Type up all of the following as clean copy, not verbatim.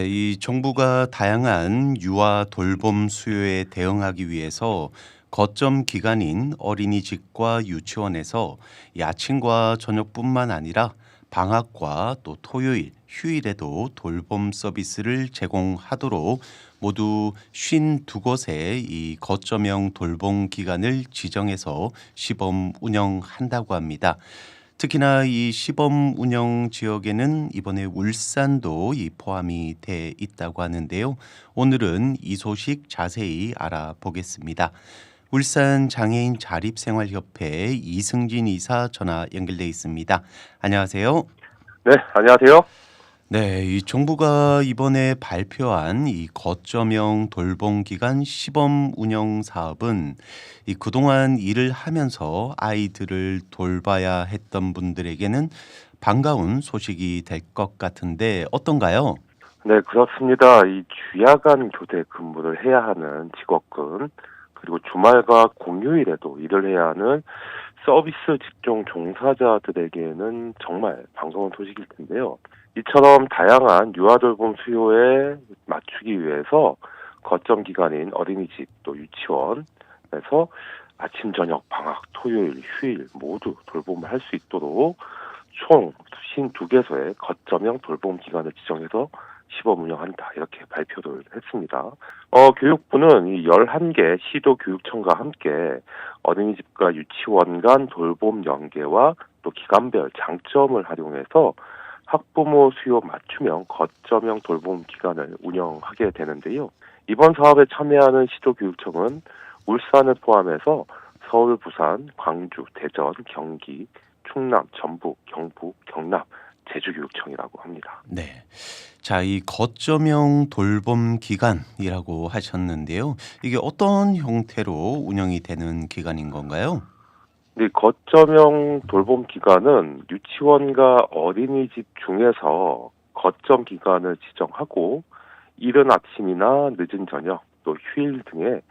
네, 이 정부가 다양한 유아 돌봄 수요에 대응하기 위해서 거점 기관인 어린이집과 유치원에서 이 아침과 저녁뿐만 아니라 방학과 또 토요일, 휴일에도 돌봄 서비스를 제공하도록 모두 52곳에 이 거점형 돌봄 기관을 지정해서 시범 운영한다고 합니다. 특히나 이 시범 운영 지역에는 이번에 울산도 이 포함이 돼 있다고 하는데요. 오늘은 이 소식 자세히 알아보겠습니다. 울산 장애인 자립생활협회 이승진 이사 전화 연결돼 있습니다. 안녕하세요. 네, 안녕하세요. 네, 이 정부가 이번에 발표한 이 거점형 돌봄 기관 시범 운영 사업은 이 그동안 일을 하면서 아이들을 돌봐야 했던 분들에게는 반가운 소식이 될 것 같은데 어떤가요? 네, 그렇습니다. 이 주야간 교대 근무를 해야 하는 직업군, 그리고 주말과 공휴일에도 일을 해야 하는 서비스 직종 종사자들에게는 정말 반가운 소식일 텐데요. 이처럼 다양한 유아돌봄 수요에 맞추기 위해서 거점 기관인 어린이집 또 유치원에서 아침, 저녁, 방학, 토요일, 휴일 모두 돌봄을 할 수 있도록 총 52개소의 거점형 돌봄 기관을 지정해서 시범 운영한다 이렇게 발표를 했습니다. 교육부는 이 11개 시도교육청과 함께 어린이집과 유치원 간 돌봄 연계와 또 기관별 장점을 활용해서 학부모 수요 맞춤형 거점형 돌봄 기관을 운영하게 되는데요. 이번 사업에 참여하는 시도교육청은 울산을 포함해서 서울, 부산, 광주, 대전, 경기, 충남, 전북, 경북, 경남, 제주교육청이라고 합니다. 네. 자, 이 거점형 돌봄 기관이라고 하셨는데요. 이게 어떤 형태로 운영이 되는 기관인 건가요? 네, 거점형 돌봄 기관은 유치원과 어린이집 중에서 거점 기관을 지정하고 이른 아침이나 늦은 저녁 또 휴일 등의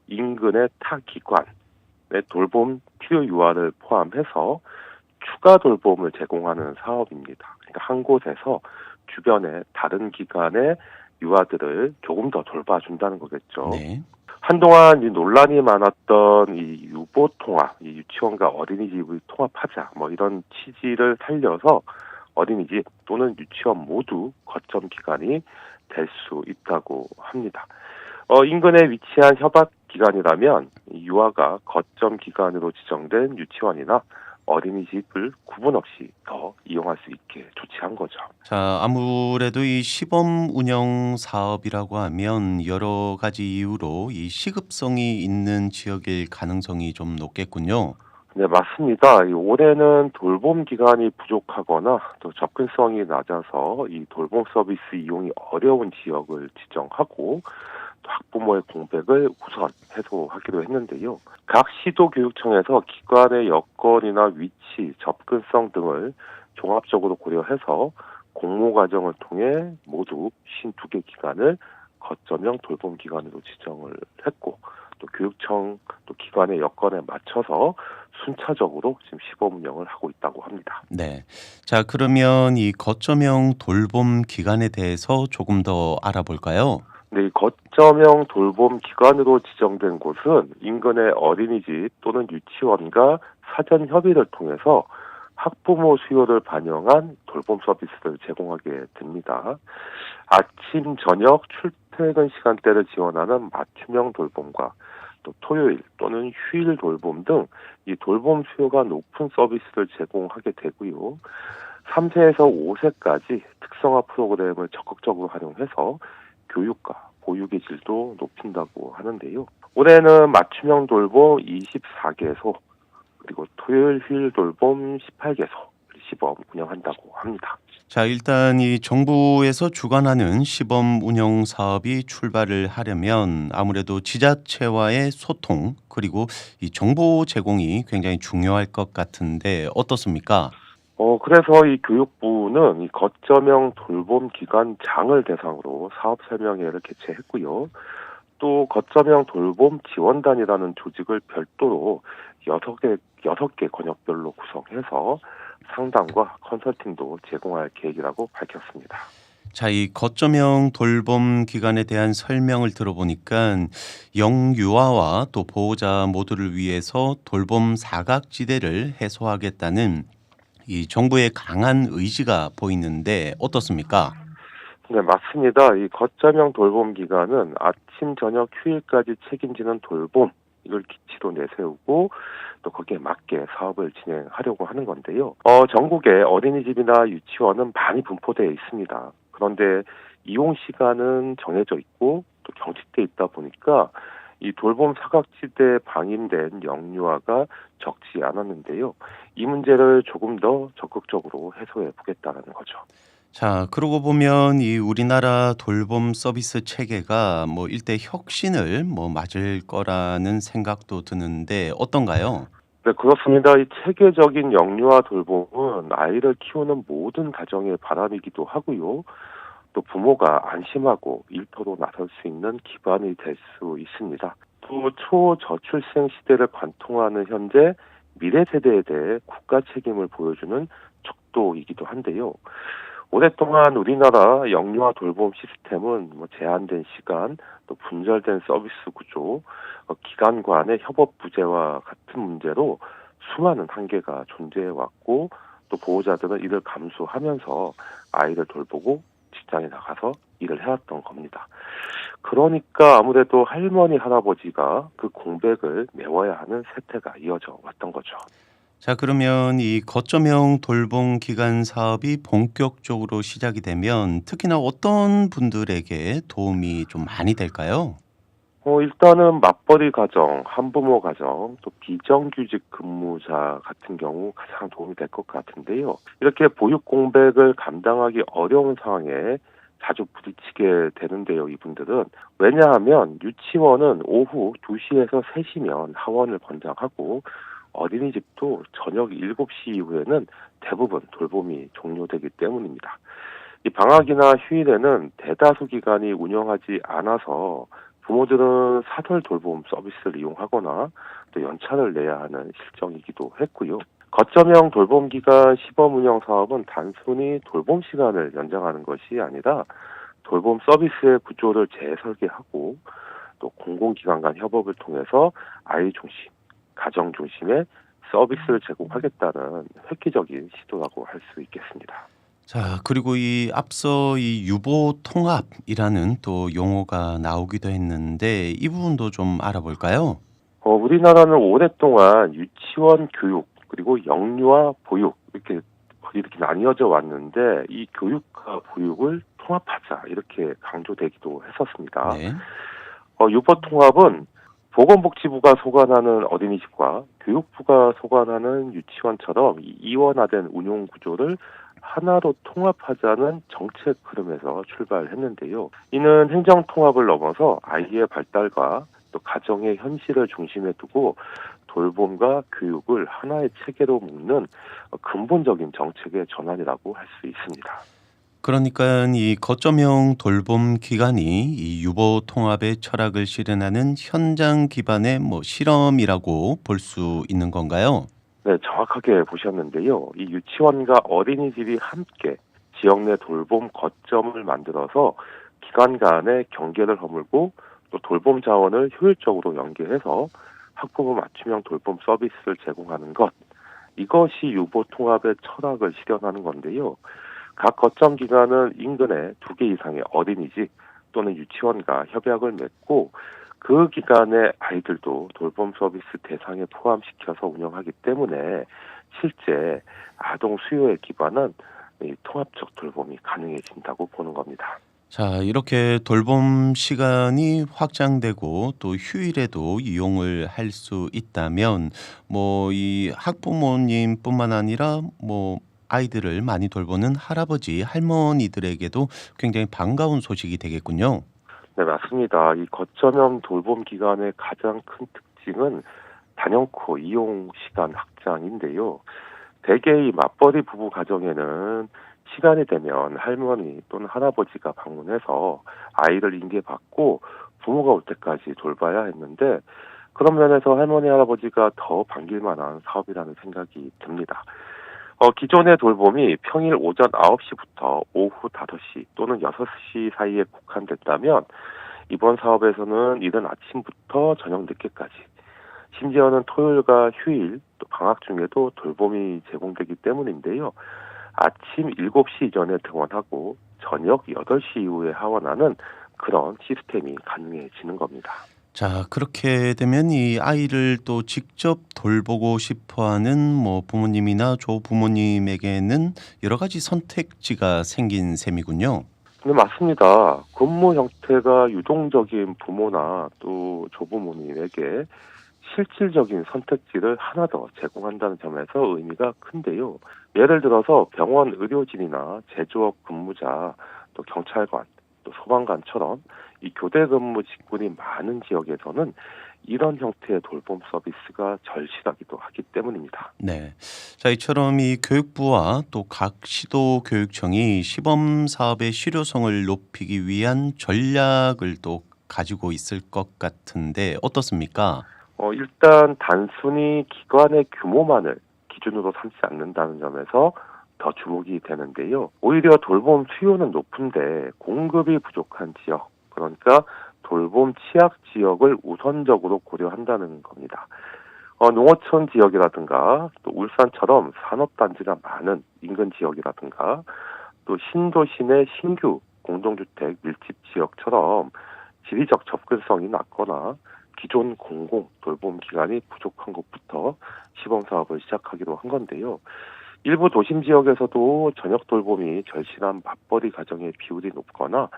인근의 타 기관의 돌봄 필요 유아를 포함해서 추가 돌봄을 제공하는 사업입니다. 그러니까 한 곳에서 주변의 다른 기관의 유아들을 조금 더 돌봐준다는 거겠죠. 네. 한동안 이 논란이 많았던 이 유보 통합, 이 유치원과 어린이집을 통합하자, 뭐 이런 취지를 살려서 어린이집 또는 유치원 모두 거점 기관이 될 수 있다고 합니다. 인근에 위치한 협약 기관이라면 이 유아가 거점 기관으로 지정된 유치원이나 어린이집을 구분 없이 더 이용할 수 있게 조치한 거죠. 자, 아무래도 이 시범 운영 사업이라고 하면 여러 가지 이유로 이 시급성이 있는 지역일 가능성이 좀 높겠군요. 네, 맞습니다. 이 올해는 돌봄 기간이 부족하거나 또 접근성이 낮아서 이 돌봄 서비스 이용이 어려운 지역을 지정하고 또 학부모의 공백을 우선 해소하기로 했는데요. 각 시도교육청에서 기관의 여건이나 위치, 접근성 등을 종합적으로 고려해서 공모 과정을 통해 모두 52개 기관을 거점형 돌봄 기관으로 지정을 했고 또 교육청 또 기관의 여건에 맞춰서 순차적으로 지금 시범 운영을 하고 있다고 합니다. 네. 자, 그러면 이 거점형 돌봄 기관에 대해서 조금 더 알아볼까요? 네, 이 거점형 돌봄 기관으로 지정된 곳은 인근의 어린이집 또는 유치원과 사전 협의를 통해서 학부모 수요를 반영한 돌봄 서비스를 제공하게 됩니다. 아침, 저녁, 출퇴근 시간대를 지원하는 맞춤형 돌봄과 또 토요일 또는 휴일 돌봄 등 이 돌봄 수요가 높은 서비스를 제공하게 되고요. 3세에서 5세까지 특성화 프로그램을 적극적으로 활용해서 교육과 보육의 질도 높인다고 하는데요. 올해는 맞춤형 돌봄 24개소 그리고 토요일 휴일 돌봄 18개소 시범 운영한다고 합니다. 자, 일단 이 정부에서 주관하는 시범 운영 사업이 출발을 하려면 아무래도 지자체와의 소통 그리고 이 정보 제공이 굉장히 중요할 것 같은데 어떻습니까? 그래서 이 교육부는 이 거점형 돌봄 기관장을 대상으로 사업 설명회를 개최했고요. 또 거점형 돌봄 지원단이라는 조직을 별도로 여섯 개 권역별로 구성해서 상담과 컨설팅도 제공할 계획이라고 밝혔습니다. 자, 이 거점형 돌봄 기간에 대한 설명을 들어보니까 영유아와 또 보호자 모두를 위해서 돌봄 사각지대를 해소하겠다는 이 정부의 강한 의지가 보이는데 어떻습니까? 네, 맞습니다. 이 거점형 돌봄 기간은 아침, 저녁 휴일까지 책임지는 돌봄, 이걸 기치로 내세우고 또 거기에 맞게 사업을 진행하려고 하는 건데요. 전국에 어린이집이나 유치원은 많이 분포되어 있습니다. 그런데 이용 시간은 정해져 있고 또 경직돼 있다 보니까 이 돌봄 사각지대에 방임된 영유아가 적지 않았는데요. 이 문제를 조금 더 적극적으로 해소해 보겠다는 거죠. 자, 그러고 보면 이 우리나라 돌봄 서비스 체계가 뭐 일대 혁신을 뭐 맞을 거라는 생각도 드는데 어떤가요? 네, 그렇습니다. 이 체계적인 영유아 돌봄은 아이를 키우는 모든 가정의 바람이기도 하고요. 또 부모가 안심하고 일터로 나설 수 있는 기반이 될 수 있습니다. 또 초저출생 시대를 관통하는 현재 미래 세대에 대해 국가 책임을 보여주는 척도이기도 한데요. 오랫동안 우리나라 영유아 돌봄 시스템은 제한된 시간, 또 분절된 서비스 구조, 기관 간의 협업 부재와 같은 문제로 수많은 한계가 존재해 왔고, 또 보호자들은 이를 감수하면서 아이를 돌보고 직장에 나가서 일을 해왔던 겁니다. 그러니까 아무래도 할머니, 할아버지가 그 공백을 메워야 하는 세태가 이어져 왔던 거죠. 자, 그러면 이 거점형 돌봄 기간 사업이 본격적으로 시작이 되면 특히나 어떤 분들에게 도움이 좀 많이 될까요? 일단은 맞벌이 가정, 한부모 가정, 또 비정규직 근무자 같은 경우 가장 도움이 될 것 같은데요. 이렇게 보육 공백을 감당하기 어려운 상황에 자주 부딪히게 되는데요, 이분들은. 왜냐하면 유치원은 오후 2시에서 3시면 하원을 권장하고 어린이집도 저녁 7시 이후에는 대부분 돌봄이 종료되기 때문입니다. 이 방학이나 휴일에는 대다수 기관이 운영하지 않아서 부모들은 사설 돌봄 서비스를 이용하거나 또 연차를 내야 하는 실정이기도 했고요. 거점형 돌봄 기관 시범 운영 사업은 단순히 돌봄 시간을 연장하는 것이 아니라 돌봄 서비스의 구조를 재설계하고 또 공공기관 간 협업을 통해서 아이 중심, 가정 중심의 서비스를 제공하겠다는 획기적인 시도라고 할 수 있겠습니다. 자, 그리고 이 앞서 이 유보 통합이라는 또 용어가 나오기도 했는데 이 부분도 좀 알아볼까요? 우리나라는 오랫동안 유치원 교육 그리고 영유아 보육 이렇게 나뉘어져 왔는데 이 교육과 보육을 통합하자 이렇게 강조되기도 했었습니다. 네. 유보 통합은 보건복지부가 소관하는 어린이집과 교육부가 소관하는 유치원처럼 이 이원화된 운용 구조를 하나로 통합하자는 정책 흐름에서 출발했는데요. 이는 행정 통합을 넘어서 아이의 발달과 또 가정의 현실을 중심에 두고 돌봄과 교육을 하나의 체계로 묶는 근본적인 정책의 전환이라고 할 수 있습니다. 그러니까 이 거점형 돌봄 기관이 이 유보 통합의 철학을 실현하는 현장 기반의 뭐 실험이라고 볼 수 있는 건가요? 네, 정확하게 보셨는데요. 이 유치원과 어린이집이 함께 지역 내 돌봄 거점을 만들어서 기관 간의 경계를 허물고 또 돌봄 자원을 효율적으로 연계해서 학부모 맞춤형 돌봄 서비스를 제공하는 것. 이것이 유보 통합의 철학을 실현하는 건데요. 각 거점 기관은 인근에 2개 이상의 어린이집 또는 유치원과 협약을 맺고 그 기간의 아이들도 돌봄 서비스 대상에 포함시켜서 운영하기 때문에 실제 아동 수요에 기반한 이 통합적 돌봄이 가능해진다고 보는 겁니다. 자, 이렇게 돌봄 시간이 확장되고 또 휴일에도 이용을 할 수 있다면 뭐 이 학부모님뿐만 아니라 뭐 아이들을 많이 돌보는 할아버지, 할머니들에게도 굉장히 반가운 소식이 되겠군요. 네, 맞습니다. 이 거점형 돌봄 기관의 가장 큰 특징은 단연코 이용 시간 확장인데요. 대개 이 맞벌이 부부 가정에는 시간이 되면 할머니 또는 할아버지가 방문해서 아이를 인계받고 부모가 올 때까지 돌봐야 했는데 그런 면에서 할머니 할아버지가 더 반길 만한 사업이라는 생각이 듭니다. 기존의 돌봄이 평일 오전 9시부터 오후 5시 또는 6시 사이에 국한됐다면 이번 사업에서는 이른 아침부터 저녁 늦게까지, 심지어는 토요일과 휴일, 또 방학 중에도 돌봄이 제공되기 때문인데요. 아침 7시 이전에 등원하고 저녁 8시 이후에 하원하는 그런 시스템이 가능해지는 겁니다. 자, 그렇게 되면 이 아이를 또 직접 돌보고 싶어하는 부모님이나 조부모님에게는 여러 가지 선택지가 생긴 셈이군요. 네, 맞습니다. 근무 형태가 유동적인 부모나 또 조부모님에게 실질적인 선택지를 하나 더 제공한다는 점에서 의미가 큰데요. 예를 들어서 병원 의료진이나 제조업 근무자, 또 경찰관, 또 소방관처럼 이 교대 근무 직군이 많은 지역에서는 이런 형태의 돌봄 서비스가 절실하기도 하기 때문입니다. 네. 자, 이처럼 이 교육부와 또 각 시도 교육청이 시범 사업의 실효성을 높이기 위한 전략을 또 가지고 있을 것 같은데 어떻습니까? 일단 단순히 기관의 규모만을 기준으로 삼지 않는다는 점에서 더 주목이 되는데요. 오히려 돌봄 수요는 높은데 공급이 부족한 지역, 그러니까 돌봄 취약 지역을 우선적으로 고려한다는 겁니다. 농어촌 지역이라든가 또 울산처럼 산업단지가 많은 인근 지역이라든가 또 신도시 내 신규 공동주택 밀집 지역처럼 지리적 접근성이 낮거나 기존 공공 돌봄 기관이 부족한 곳부터 시범 사업을 시작하기로 한 건데요. 일부 도심 지역에서도 저녁 돌봄이 절실한 맞벌이 가정의 비율이 높거나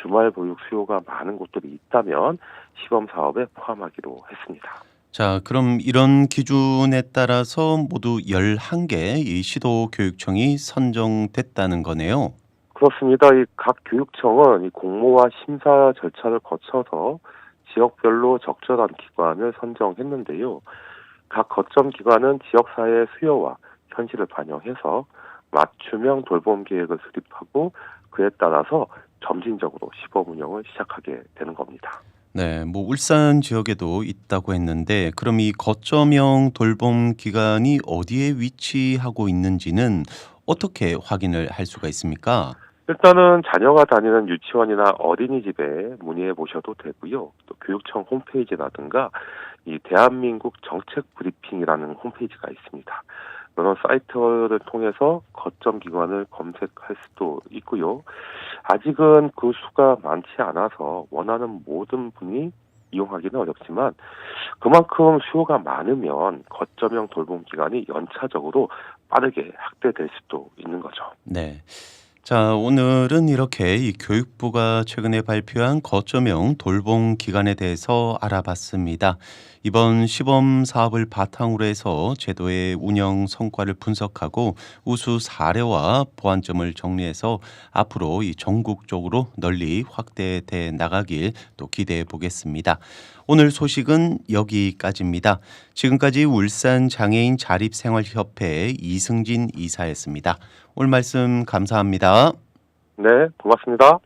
주말 보육 수요가 많은 곳들이 있다면 시범 사업에 포함하기로 했습니다. 자, 그럼 이런 기준에 따라서 모두 11개 이 시도 교육청이 선정됐다는 거네요. 그렇습니다. 이 각 교육청은 이 공모와 심사 절차를 거쳐서 지역별로 적절한 기관을 선정했는데요. 각 거점 기관은 지역사회의 수요와 현실을 반영해서 맞춤형 돌봄 계획을 수립하고 그에 따라서 점진적으로 시범 운영을 시작하게 되는 겁니다. 네, 울산 지역에도 있다고 했는데 그럼 이 거점형 돌봄 기관이 어디에 위치하고 있는지는 어떻게 확인을 할 수가 있습니까? 일단은 자녀가 다니는 유치원이나 어린이집에 문의해 보셔도 되고요. 또 교육청 홈페이지라든가 이 대한민국 정책 브리핑이라는 홈페이지가 있습니다. 이런 사이트를 통해서 거점 기관을 검색할 수도 있고요. 아직은 그 수가 많지 않아서 원하는 모든 분이 이용하기는 어렵지만 그만큼 수요가 많으면 거점형 돌봄 기관이 연차적으로 빠르게 확대될 수도 있는 거죠. 네. 자, 오늘은 이렇게 이 교육부가 최근에 발표한 거점형 돌봄 기관에 대해서 알아봤습니다. 이번 시범 사업을 바탕으로 해서 제도의 운영 성과를 분석하고 우수 사례와 보완점을 정리해서 앞으로 이 전국적으로 널리 확대돼 나가길 또 기대해 보겠습니다. 오늘 소식은 여기까지입니다. 지금까지 울산 장애인 자립생활협회 이승진 이사였습니다. 오늘 말씀 감사합니다. 네, 고맙습니다.